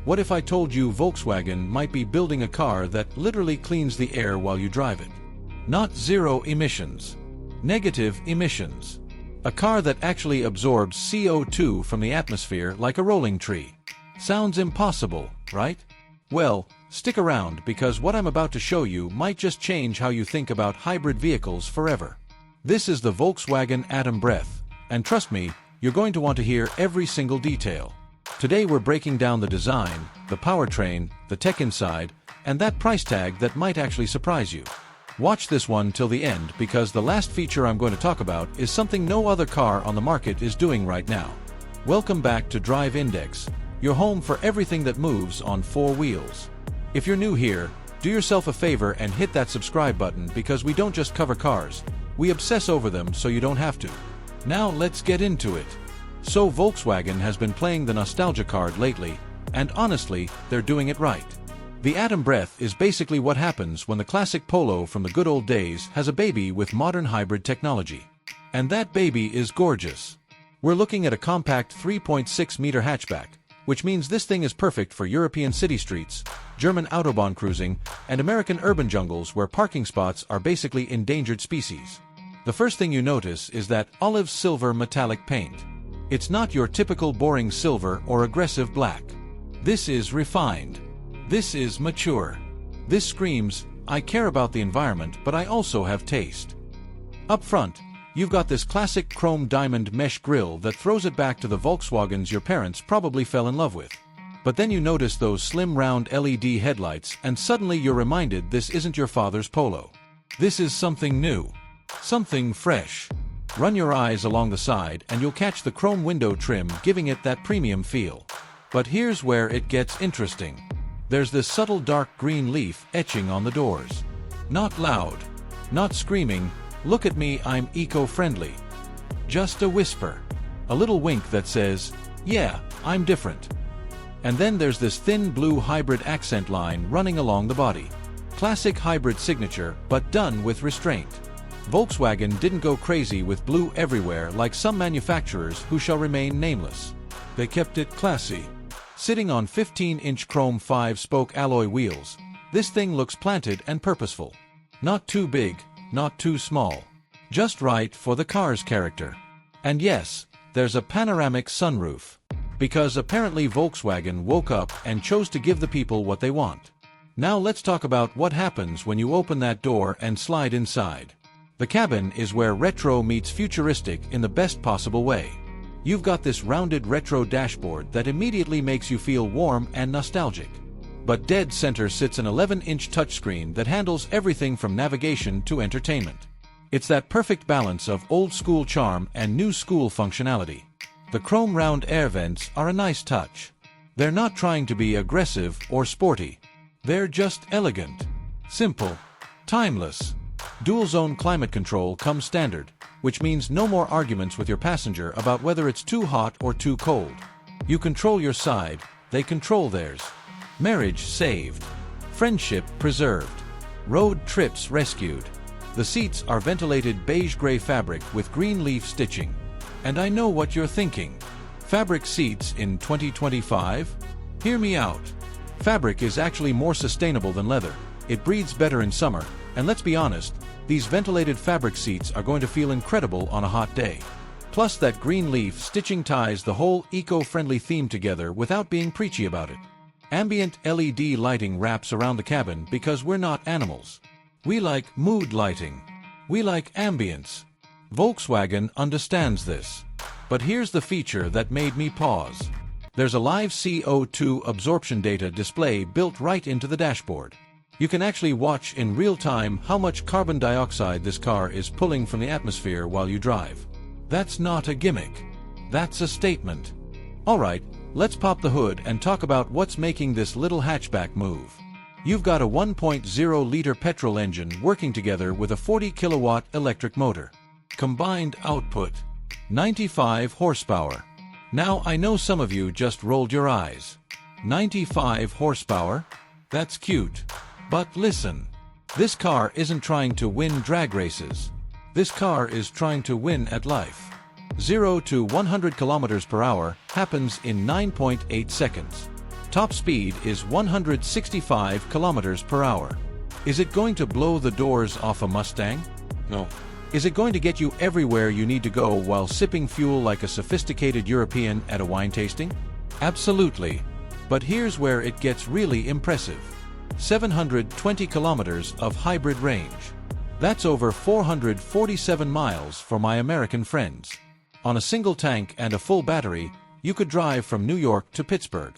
What if I told you Volkswagen might be building a car that literally cleans the air while you drive it? Not zero emissions. Negative emissions. A car that actually absorbs CO2 from the atmosphere like a rolling tree. Sounds impossible, right? Well, stick around because what I'm about to show you might just change how you think about hybrid vehicles forever. This is the Volkswagen Atem Breath, and trust me, you're going to want to hear every single detail. Today we're breaking down the design, the powertrain, the tech inside, and that price tag that might actually surprise you. Watch this one till the end because the last feature I'm going to talk about is something no other car on the market is doing right now. Welcome back to Drive Index, your home for everything that moves on four wheels. If you're new here, do yourself a favor and hit that subscribe button because we don't just cover cars, we obsess over them so you don't have to. Now let's get into it. So Volkswagen has been playing the nostalgia card lately, and honestly, they're doing it right. The Atem Breath is basically what happens when the classic Polo from the good old days has a baby with modern hybrid technology. And that baby is gorgeous. We're looking at a compact 3.6-meter hatchback, which means this thing is perfect for European city streets, German Autobahn cruising, and American urban jungles where parking spots are basically endangered species. The first thing you notice is that olive silver metallic paint. It's not your typical boring silver or aggressive black. This is refined. This is mature. This screams, I care about the environment, but I also have taste. Up front, you've got this classic chrome diamond mesh grille that throws it back to the Volkswagens your parents probably fell in love with. But then you notice those slim round LED headlights and suddenly you're reminded this isn't your father's Polo. This is something new. Something fresh. Run your eyes along the side and you'll catch the chrome window trim giving it that premium feel. But here's where it gets interesting. There's this subtle dark green leaf etching on the doors. Not loud. Not screaming, look at me, I'm eco-friendly. Just a whisper. A little wink that says, yeah, I'm different. And then there's this thin blue hybrid accent line running along the body. Classic hybrid signature, but done with restraint. Volkswagen didn't go crazy with blue everywhere like some manufacturers who shall remain nameless. They kept it classy. Sitting on 15-inch chrome 5-spoke alloy wheels, this thing looks planted and purposeful. Not too big, not too small. Just right for the car's character. And yes, there's a panoramic sunroof. Because apparently Volkswagen woke up and chose to give the people what they want. Now let's talk about what happens when you open that door and slide inside. The cabin is where retro meets futuristic in the best possible way. You've got this rounded retro dashboard that immediately makes you feel warm and nostalgic. But dead center sits an 11-inch touchscreen that handles everything from navigation to entertainment. It's that perfect balance of old-school charm and new-school functionality. The chrome round air vents are a nice touch. They're not trying to be aggressive or sporty. They're just elegant, simple, timeless. Dual-zone climate control comes standard, which means no more arguments with your passenger about whether it's too hot or too cold. You control your side, they control theirs. Marriage saved. Friendship preserved. Road trips rescued. The seats are ventilated beige-gray fabric with green leaf stitching. And I know what you're thinking. Fabric seats in 2025? Hear me out. Fabric is actually more sustainable than leather. It breathes better in summer, and let's be honest, these ventilated fabric seats are going to feel incredible on a hot day. Plus that green leaf stitching ties the whole eco-friendly theme together without being preachy about it. Ambient LED lighting wraps around the cabin because we're not animals. We like mood lighting. We like ambience. Volkswagen understands this. But here's the feature that made me pause. There's a live CO2 absorption data display built right into the dashboard. You can actually watch in real time how much carbon dioxide this car is pulling from the atmosphere while you drive. That's not a gimmick. That's a statement. Alright, let's pop the hood and talk about what's making this little hatchback move. You've got a 1.0-liter petrol engine working together with a 40-kilowatt electric motor. Combined output, 95 horsepower. Now I know some of you just rolled your eyes. 95 horsepower? That's cute. But listen, this car isn't trying to win drag races. This car is trying to win at life. 0 to 100 km/h happens in 9.8 seconds. Top speed is 165 kilometers per hour. Is it going to blow the doors off a Mustang? No. Is it going to get you everywhere you need to go while sipping fuel like a sophisticated European at a wine tasting? Absolutely. But here's where it gets really impressive. 720 kilometers of hybrid range. That's over 447 miles for my American friends. On a single tank and a full battery, you could drive from New York to Pittsburgh,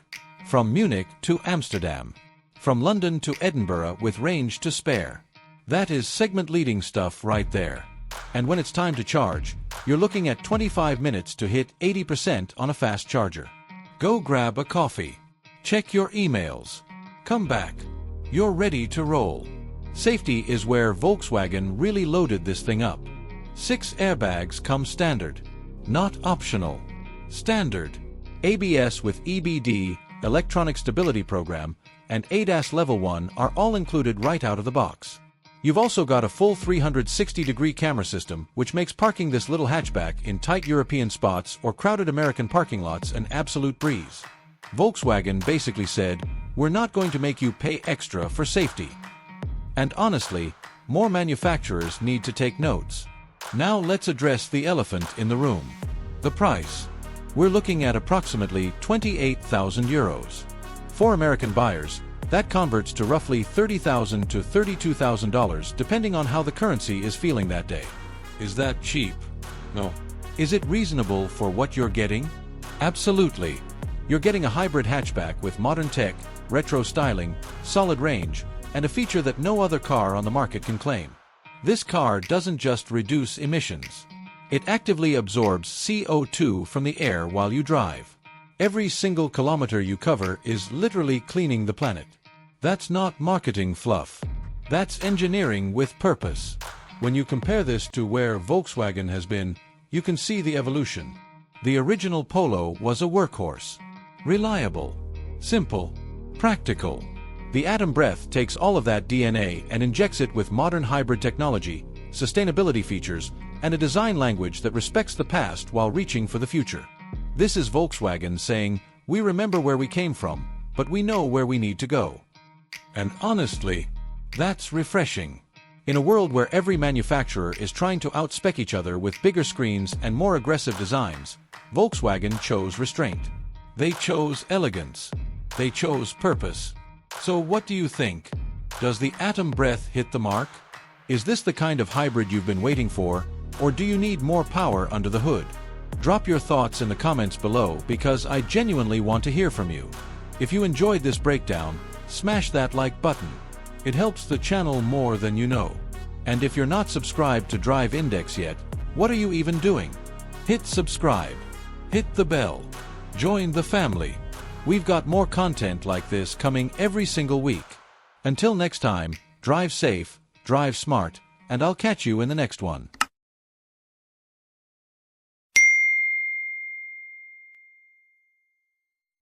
from Munich to Amsterdam, from London to Edinburgh with range to spare. That is segment-leading stuff right there. And when it's time to charge, you're looking at 25 minutes to hit 80% on a fast charger. Go grab a coffee. Check your emails. Come back. You're ready to roll. Safety is where Volkswagen really loaded this thing up. 6 airbags come standard. Not optional. Standard. ABS with EBD, Electronic Stability Program, and ADAS Level 1 are all included right out of the box. You've also got a full 360-degree camera system, which makes parking this little hatchback in tight European spots or crowded American parking lots an absolute breeze. Volkswagen basically said, "We're not going to make you pay extra for safety." And honestly, more manufacturers need to take notes. Now let's address the elephant in the room. The price. We're looking at approximately 28,000 euros. For American buyers, that converts to roughly $30,000 to $32,000 depending on how the currency is feeling that day. Is that cheap? No. Is it reasonable for what you're getting? Absolutely. You're getting a hybrid hatchback with modern tech, retro styling, solid range, and a feature that no other car on the market can claim. This car doesn't just reduce emissions. It actively absorbs CO2 from the air while you drive. Every single kilometer you cover is literally cleaning the planet. That's not marketing fluff. That's engineering with purpose. When you compare this to where Volkswagen has been, you can see the evolution. The original Polo was a workhorse. Reliable, simple, practical. The Atem Breath takes all of that DNA and injects it with modern hybrid technology, sustainability features, and a design language that respects the past while reaching for the future. This is Volkswagen saying, "We remember where we came from, but we know where we need to go." And honestly, that's refreshing. In a world where every manufacturer is trying to outspec each other with bigger screens and more aggressive designs, Volkswagen chose restraint. They chose elegance. They chose purpose. So what do you think? Does the Atem Breath hit the mark? Is this the kind of hybrid you've been waiting for, or do you need more power under the hood? Drop your thoughts in the comments below because I genuinely want to hear from you. If you enjoyed this breakdown, smash that like button. It helps the channel more than you know. And if you're not subscribed to Drive Index yet, what are you even doing? Hit subscribe. Hit the bell. Join the family. We've got more content like this coming every single week. Until next time, drive safe, drive smart, and I'll catch you in the next one.